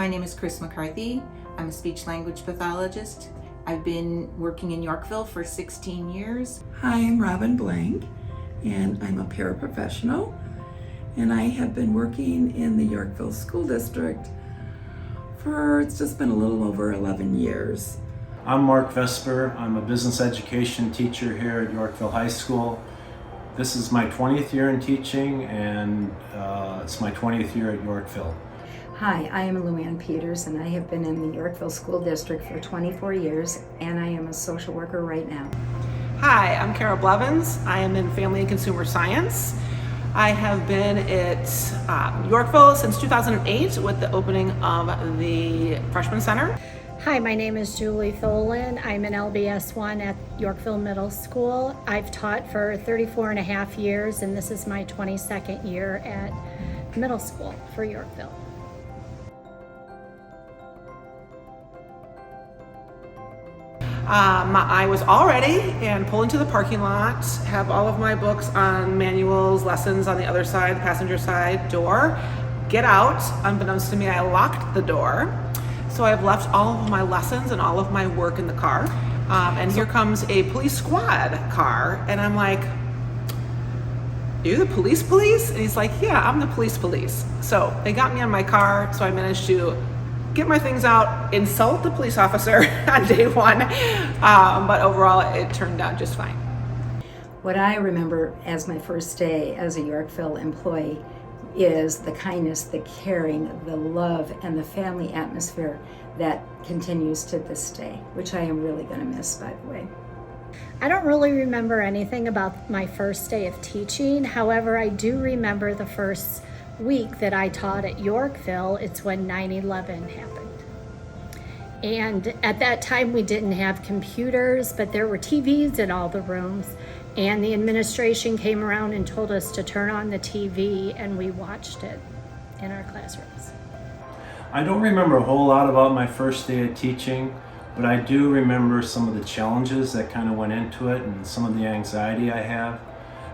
my name is McCarthy. I'm a speech language pathologist. I've been working in Yorkville for 16 years. Hi, I'm Robin Blank, and I'm a paraprofessional, and I have been working in the Yorkville School District it's just been a little over 11 years. I'm Mark Vesper. I'm a business education teacher here at Yorkville High School. This is my 20th year in teaching, and it's my 20th year at Yorkville. Hi, I am LuAnn Peters, and I have been in the Yorkville School District for 24 years, and I am a social worker right now. Hi, I'm Cara Blevins. I am in Family and Consumer Science. I have been at Yorkville since 2008 with the opening of the Freshman Center. Hi, my name is Julie Tholen. I'm an LBS 1 at Yorkville Middle School. I've taught for 34 and a half years, and this is my 22nd year at middle school for Yorkville. I was all ready and pull into the parking lot, have all of my books on manuals, lessons on the other side, the passenger side door, get out. Unbeknownst to me, I locked the door. So I've left all of my lessons and all of my work in the car. And here comes a police squad car. And I'm like, you're the police? And he's like, yeah, I'm the police. So they got me on my car. So I managed to get my things out, insult the police officer on day one. But overall, it turned out just fine. What I remember as my first day as a Yorkville employee is the kindness, the caring, the love, and the family atmosphere that continues to this day, which I am really going to miss, by the way. I don't really remember anything about my first day of teaching. However, I do remember the first week that I taught at Yorkville. It's when 9/11 happened. And at that time, we didn't have computers, but there were TVs in all the rooms. And the administration came around and told us to turn on the TV, and we watched it in our classrooms. I don't remember a whole lot about my first day of teaching, but I do remember some of the challenges that kind of went into it and some of the anxiety I have.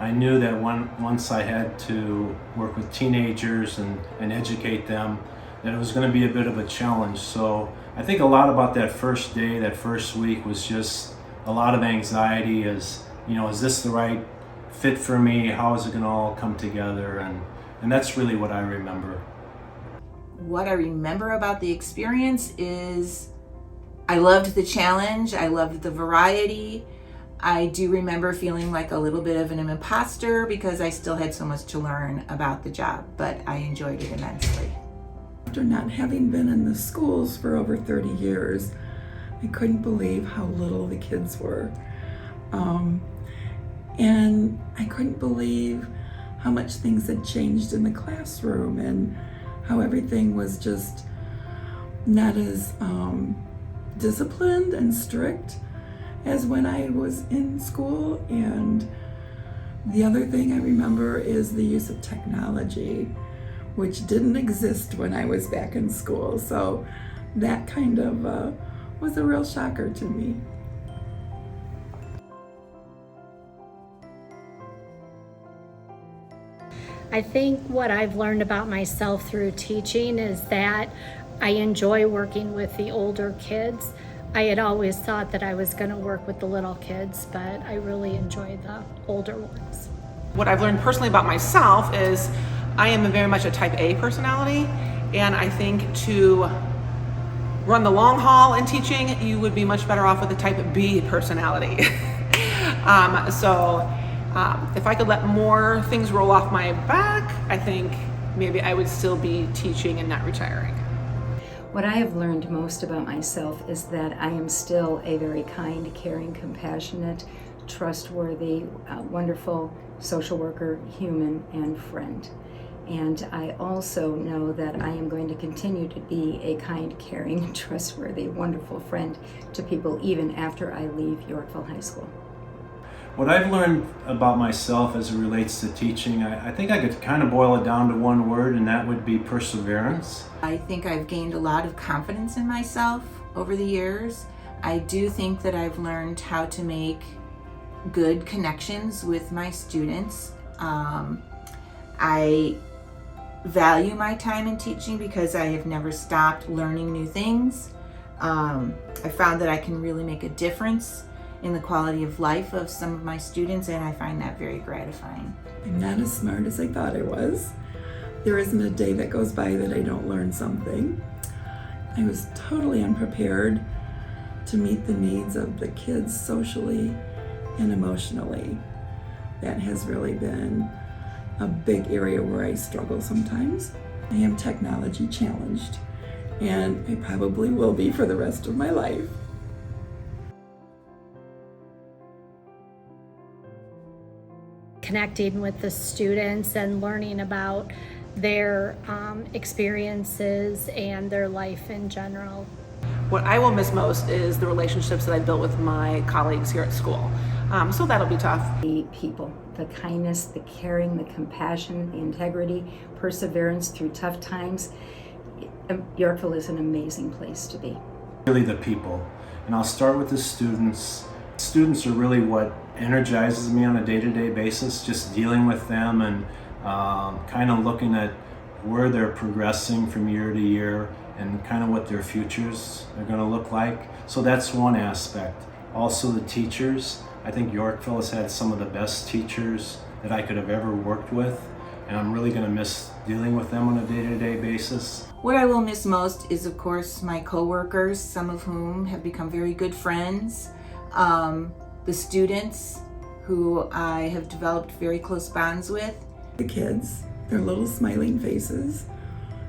I knew that once I had to work with teenagers and educate them, that it was going to be a bit of a challenge. So I think a lot about that first day, that first week, was just a lot of anxiety as, is this the right fit for me? How is it going to all come together? And that's really what I remember. What I remember about the experience is I loved the challenge. I loved the variety. I do remember feeling like a little bit of an imposter because I still had so much to learn about the job, but I enjoyed it immensely. After not having been in the schools for over 30 years, I couldn't believe how little the kids were. And I couldn't believe how much things had changed in the classroom and how everything was just not as disciplined and strict as when I was in school. And the other thing I remember is the use of technology, which didn't exist when I was back in school. So that kind of was a real shocker to me. I think what I've learned about myself through teaching is that I enjoy working with the older kids. I had always thought that I was going to work with the little kids, but I really enjoy the older ones. What I've learned personally about myself is I am very much a type A personality, and I think to run the long haul in teaching, you would be much better off with a type B personality. If I could let more things roll off my back, I think maybe I would still be teaching and not retiring. What I have learned most about myself is that I am still a very kind, caring, compassionate, trustworthy, wonderful social worker, human, and friend. And I also know that I am going to continue to be a kind, caring, trustworthy, wonderful friend to people even after I leave Yorkville High School. What I've learned about myself as it relates to teaching, I think I could kind of boil it down to one word, and that would be perseverance. I think I've gained a lot of confidence in myself over the years. I do think that I've learned how to make good connections with my students. I value my time in teaching because I have never stopped learning new things. I found that I can really make a difference in the quality of life of some of my students, and I find that very gratifying. I'm not as smart as I thought I was. There isn't a day that goes by that I don't learn something. I was totally unprepared to meet the needs of the kids socially and emotionally. That has really been a big area where I struggle sometimes. I am technology challenged, and I probably will be for the rest of my life. Connecting with the students and learning about their experiences and their life in general. What I will miss most is the relationships that I built with my colleagues here at school. So that'll be tough. The people, the kindness, the caring, the compassion, the integrity, perseverance through tough times. Yorkville is an amazing place to be. Really the people. And I'll start with the students. Students are really what energizes me on a day-to-day basis, just dealing with them and kind of looking at where they're progressing from year to year and kind of what their futures are going to look like. So that's one aspect. Also the teachers. I think Yorkville has had some of the best teachers that I could have ever worked with, and I'm really going to miss dealing with them on a day-to-day basis. What I will miss most is, of course, my coworkers, some of whom have become very good friends. The students who I have developed very close bonds with. The kids, their little smiling faces,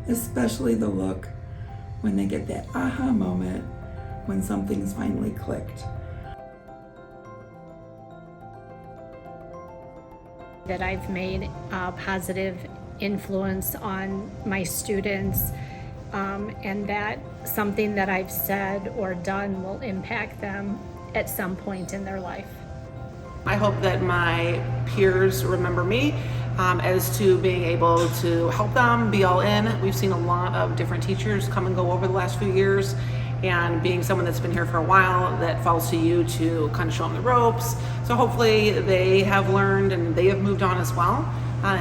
especially the look when they get that aha moment when something's finally clicked. That I've made a positive influence on my students, and that something that I've said or done will impact them at some point in their life. I hope that my peers remember me as to being able to help them be all in. We've seen a lot of different teachers come and go over the last few years, and being someone that's been here for a while, that falls to you to kind of show them the ropes. So hopefully they have learned and they have moved on as well. And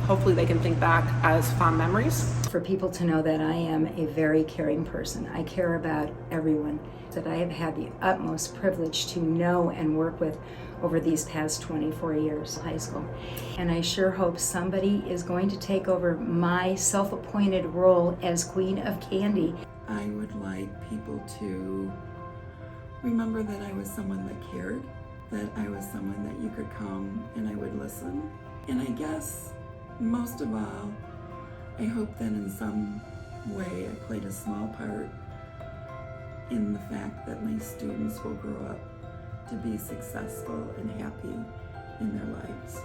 hopefully they can think back as fond memories. For people to know that I am a very caring person. I care about everyone that I have had the utmost privilege to know and work with over these past 24 years of high school. And I sure hope somebody is going to take over my self-appointed role as Queen of Candy. I would like people to remember that I was someone that cared, that I was someone that you could come and I would listen. And I guess, most of all, I hope that in some way I played a small part in the fact that my students will grow up to be successful and happy in their lives.